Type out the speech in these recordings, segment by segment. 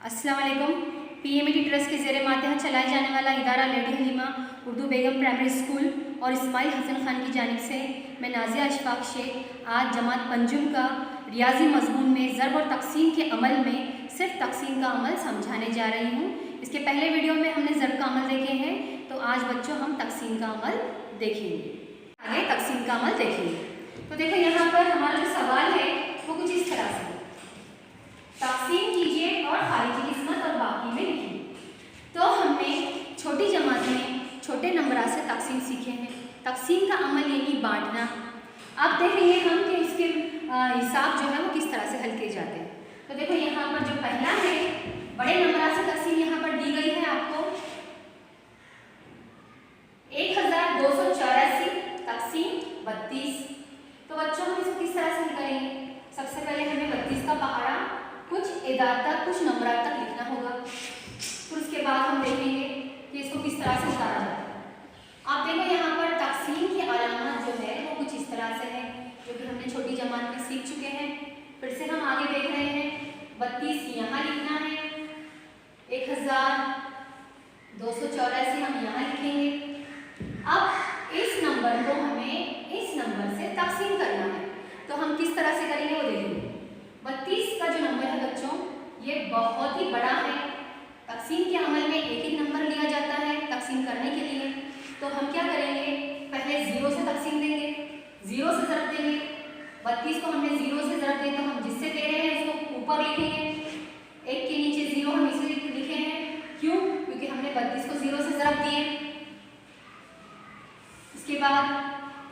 अस्सलाम वालेकुम। PMET trust के ज़ेर मातहत चलाए जाने वाला इदारा लेडी हलीमा उर्दू बेगम प्राइमरी स्कूल और इस्माइल हसन खान की जानिब से मैं नाज़िया अशफाक शेख आज जमात पंजुम का रियाजी मज़मून में ज़रब और तकसीम के अमल में सिर्फ तकसीम का अमल समझाने जा रही हूँ। इसके पहले वीडियो में हमने ज़रब का अमल देखे हैं, तो आज बच्चों हम तकसीम का अमल देखेंगे। आगे तकसीम का अमल देखेंगे। तो देखो यहाँ पर हमारा जो सवाल है वो कुछ इस तरह से, तकसीम कीजिए और खारिजी किस्मत और बाकी में लिखिए। तो हमने छोटी जमात में छोटे नंबरात से तकसीम सीखे हैं। तकसीम का अमल यानी बांटना। अब देखेंगे हम कि उसके हिसाब जो है वो किस तरह से हल किए जाते हैं। तो देखो यहाँ पर जो पहला है, बड़े नंबरात से तकसीम यहाँ पर दी गई है आपको 1284 तकसीम 32। तो बच्चों हम इसको किस तरह से हल करेंगे? सबसे पहले हमें 32 का पहाड़ा कुछ एदाद तक, कुछ नंबरात तक लिखना होगा। फिर उसके बाद हम देखेंगे कि इसको किस तरह से उतारा जाता है। आप देखो यहाँ पर तकसीम की अलामत जो है वो कुछ इस तरह से है, जो कि हमने छोटी जमात में सीख चुके हैं। फिर से हम आगे देख रहे हैं, 32 यहाँ लिखना है, 1284 हम यहाँ लिखेंगे। अब इस नंबर को हमें इस नंबर से तकसीम करना है, तो हम किस तरह से करेंगे वो देखेंगे। 32 का जो नंबर है बच्चों, ये बहुत ही बड़ा है। तकसीम के अमल में एक एक नंबर लिया जाता है तकसीम करने के लिए। तो हम क्या करेंगे, पहले 0 से तकसीम देंगे, 0 से ज़रब देंगे। 32 को हमने 0 से ज़रब दिया, तो हम जिससे दे रहे हैं इसको ऊपर लिखेंगे, एक के नीचे 0 हम इसलिए लिखे हैं, क्यों? क्योंकि हमने 32 को 0 से ज़रब दिए। इसके बाद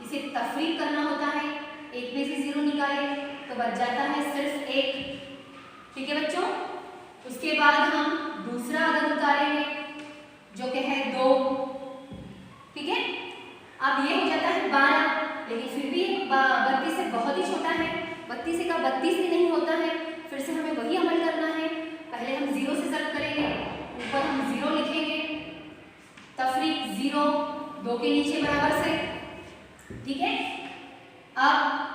इसे तफरीक करना होता है, एक में से 0 निकाले तो बच जाता है सिर्फ 1। ठीक है बच्चों। उसके बाद हम दूसरा अदद उतारेंगे जो कि है 2। ठीक है। अब ये हो जाता है 12, लेकिन फिर भी 32 से बहुत ही छोटा है। 32 का 32 भी नहीं होता है। फिर से हमें वही अमल करना है, पहले हम 0 से ज़रब करेंगे, ऊपर हम 0 लिखेंगे, तफरीक 0 2 के नीचे बराबर से। ठीक है। अब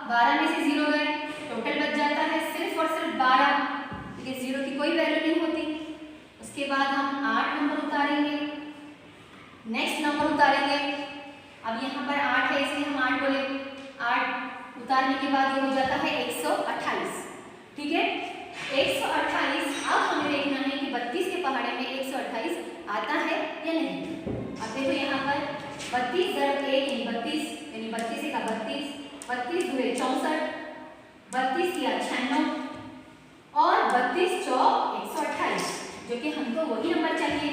12 में से 0 गए, टोटल बच जाता है सिर्फ और सिर्फ 12, क्योंकि 0 की कोई वैल्यू नहीं होती। उसके बाद हम 8 नंबर उतारेंगे, नेक्स्ट नंबर उतारेंगे। अब यहाँ पर 8 है इसलिए हम 8 बोले। 8 उतारने के बाद ये हो जाता है 128। ठीक है। 128। अब हमें देखना है कि 32 के पहाड़े में 128 आता है या नहीं। अब देखो यहाँ पर 32 ज़रब 1 यानी 32, यानी 32 का 32, 32 दूरे 64, 32 किया 96 और 32 चौक 128, जो कि हमको वही नंबर चाहिए।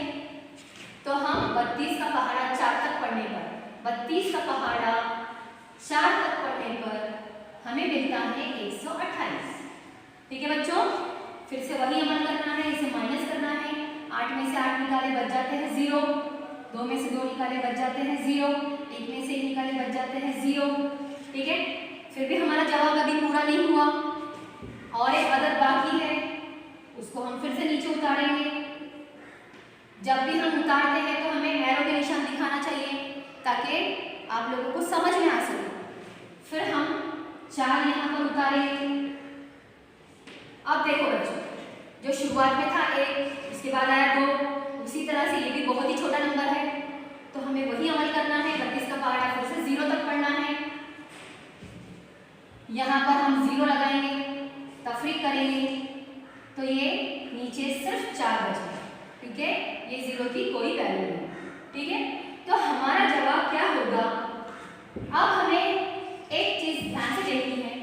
तो हम 32 का पहाड़ा 4 तक पढ़ने पर, 32 का पहाड़ा 4 तक पढ़ने पर हमें मिलता है 128। ठीक है बच्चों। फिर से वही अमल करना है, इसे माइनस करना है। 8 में से 8 निकाले बच जाते हैं 0, 2 में से 2 निकाले बच जाते हैं 0, 1 में से 1 निकाले बच जाते हैं 0। ठीक है। फिर भी हमारा जवाब अभी पूरा नहीं हुआ और एक अदद बाकी है, उसको हम फिर से नीचे उतारेंगे। जब भी हम उतारते हैं तो हमें एरो के निशान दिखाना चाहिए ताकि आप लोगों को समझ में आ सके। फिर हम 4 यहाँ पर उतारेंगे। अब देखो बच्चों, जो शुरुआत में था 1, उसके बाद आया 2, उसी तरह से ये भी बहुत ही छोटा नंबर है, तो हमें वही अमल करना है। 32 का पहाड़ा फिर से 0 तक पढ़ना है। यहाँ पर हम 0 लगाएंगे, तफरीक करेंगे, तो ये नीचे सिर्फ 4 बचे, क्योंकि ये 0 की कोई वैल्यू नहीं। ठीक है। तो हमारा जवाब क्या होगा? अब हमें एक चीज ध्यान से देखनी है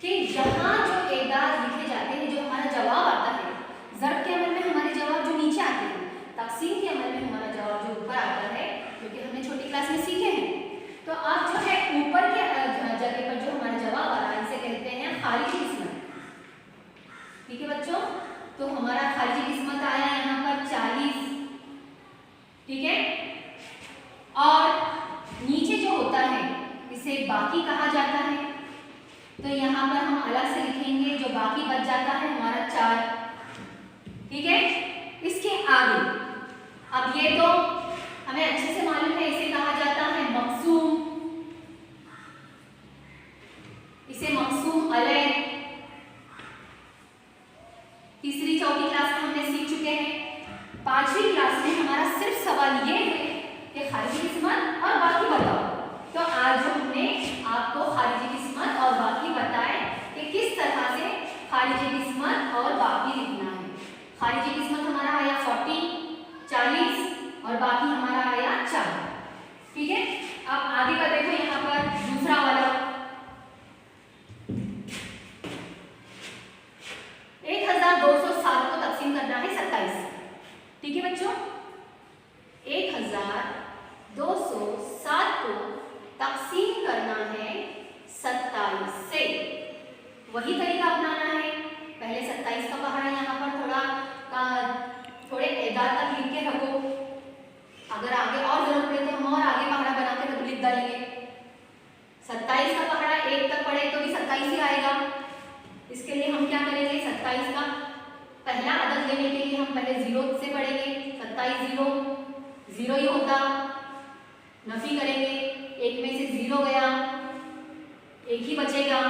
कि यहाँ जो एदाद लिखे जाते हैं, जो हमारा जवाब आता है, ज़रब के अमल में हमारे जवाब जो नीचे आते हैं, तकसीम के अमल में हमारा जवाब जो ऊपर आता है, क्योंकि हमने छोटी क्लास में सीखे हैं। तो अब जो है ऊपर के जगह पर जो हमारा जवाब आ रहा है, इसे कहते हैं खारिजी किस्मत। ठीक है बच्चों। तो हमारा खारिजी किस्मत आया यहाँ पर 40। ठीक है। और नीचे जो होता है इसे बाकी कहा जाता है, तो यहाँ पर हम अलग से लिखेंगे, जो बाकी बच जाता है हमारा 4। ठीक है। इसके आगे अब ये तो हमें अच्छे से मालूम है, इसे कहा जाता है मक़सूम, इसे मक़सूम अलग तीसरी चौथी क्लास में हमने सीख चुके तकसीम करना है 27 से। वही तरीका अपनाना है। पहले 27 का पहाड़ा यहाँ पर थोड़े एदाद तक लिख के रखो। अगर आगे और जरूरत पड़े तो हम और आगे पहाड़ा बना के तब लिख डालेंगे। 27 का पहाड़ा 1 तक पढ़े तो भी 27 ही आएगा। इसके लिए हम क्या करेंगे, 27 का पहला अदद लेने के लिए हम पहले 0 से पढ़ेंगे। 27 0 ही होगा, नफी करेंगे, 1 में से 0 गया, 1 ही बचेगा।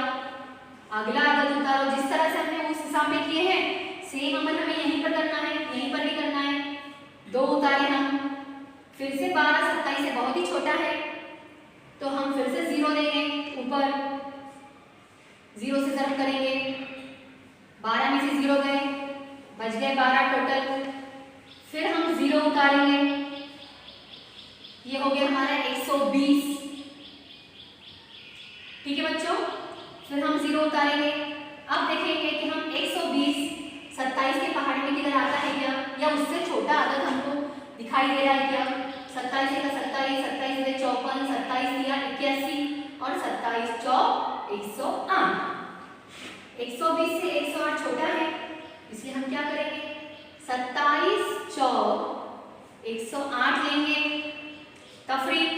अगला अदद उतारो। जिस तरह से हमने उस हिसाब में किए हैं सेम अमल हमें यहीं पर करना है, यहीं पर भी करना है। 2 उतारे हम, फिर से 12 27 से बहुत ही छोटा है तो हम फिर से 0 देंगे ऊपर, 0 से ज़रब करेंगे, 12 में से 0 गए, बच गए 12 टोटल। फिर हम 0 उतारेंगे, ये हो गया हमारा 120। ठीक है बच्चों, फिर हम 0 उतारेंगे। अब देखेंगे कि हम 120 27 के पहाड़ में किधर आता है क्या, या उससे छोटा अदद हमको दिखाई दे रहा है क्या। 27 का 27, 27 से 54, 27 दिया 81 और 27 चौक 108। 120 से 108 छोटा है, इसलिए हम क्या करेंगे, 27 चौक 108 लेंगे। तफरीक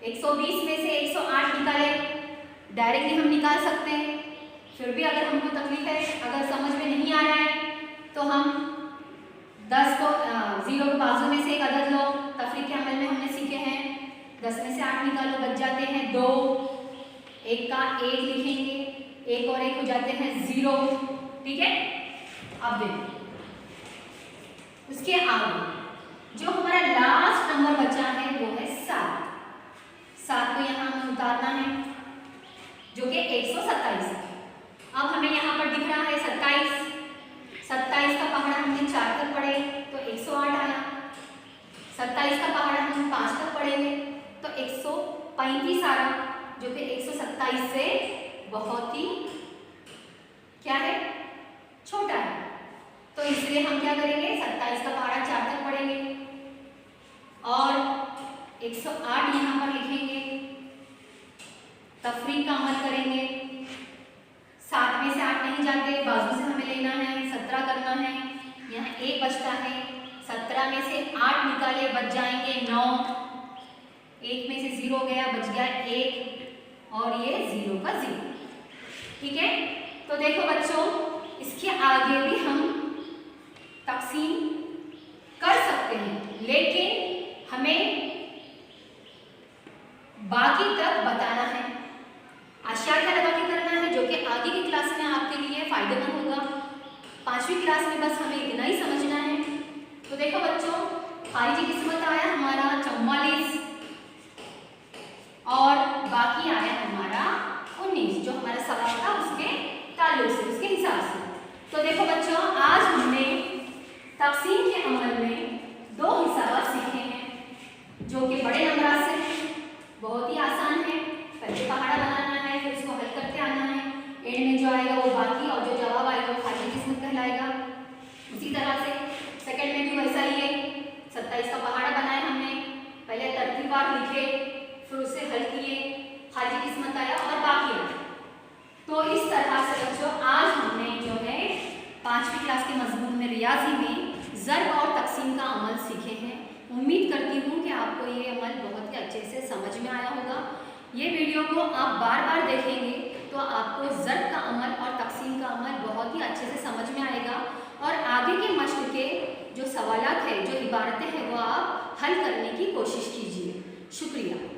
120 में से 108 निकाले, डायरेक्टली हम निकाल सकते हैं। फिर भी अगर हमको तकलीफ है, अगर समझ में नहीं आ रहा है तो हम 10 को 0 के बाजू में से एक अदद लो। तफरीक के अमल में हमने सीखे हैं 10 में से 8 निकालो, बच जाते हैं 2, 1 का 1 लिखेंगे, 1 और 1 हो जाते हैं 0। ठीक है, अब देखो उसके आगे जो हमारा लास्ट नंबर बचा है वो है 7। 7 को यहाँ हमें उतारना है जो कि 127 है। अब हमें यहाँ पर दिख रहा है 27 का पहाड़ा हमने 4 तक पढ़े तो 108 आया। 27 का पहाड़ा हम 5 तक पढ़ेंगे तो 135 आ रहा, जो कि 127 से बहुत ही क्या है, छोटा है। तो इसलिए हम क्या करेंगे, 27 का पहाड़ा 4 तक पढ़ेंगे और 108 यहाँ पर लिखेंगे। तफरीक का अमल करेंगे, 7 में से 8 नहीं जाते, बाजू से हमें लेना है, 17 करना है। यहाँ 1 बचता है, 17 में से 8 निकाले, बच जाएंगे 9। 1 में से 0 गया, बच गया 1 और ये 0 का 0। ठीक है, तो देखो बच्चों इसके आगे भी हम तकसीम कर सकते हैं, लेकिन हमें बाकी तक बताना है। आशा क्या लगा के करना है, जो कि आगे की क्लास में आपके लिए फायदेमंद होगा। 5वीं क्लास में बस हमें इतना ही समझना है। तो देखो बच्चों, खारिजी किस्मत आया हमारा 44 और बाकी आया हमारा 19, जो हमारा सवाल था उसके ताल्लुक से, उसके हिसाब से। तो देखो बच्चों, आज हमने तकसीम के अमल में 2 हिसाब सीखे हैं जो कि बड़े नंबर से हैं, बहुत ही आसान है। पहले पहाड़ा बनाना है, फिर उसको हल करके आना है, एंड में जो आएगा वो बाकी और जो जवाब आएगा वो खाली किस्मत कहलाएगा। उसी तरह से सेकंड में भी वैसा ही है। 27 का पहाड़ा बनाया हमने, पहले तरतीबवार लिखे, फिर उसे हल किए, खाली किस्मत आया और बाकी आया। तो इस तरह से बच्चों आज हमने जो है 5वीं क्लास के मजमून में रियाजी में ज़र्ब और तकसीम का अमल सीखे हैं। उम्मीद करती हूँ कि आपको ये अमल बहुत ही अच्छे से समझ में आया होगा। ये वीडियो को आप बार बार देखेंगे तो आपको ज़र्ब का अमल और तकसीम का अमल बहुत ही अच्छे से समझ में आएगा और आगे के मश्क के जो सवालात है, जो इबारतें हैं, वो आप हल करने की कोशिश कीजिए। शुक्रिया।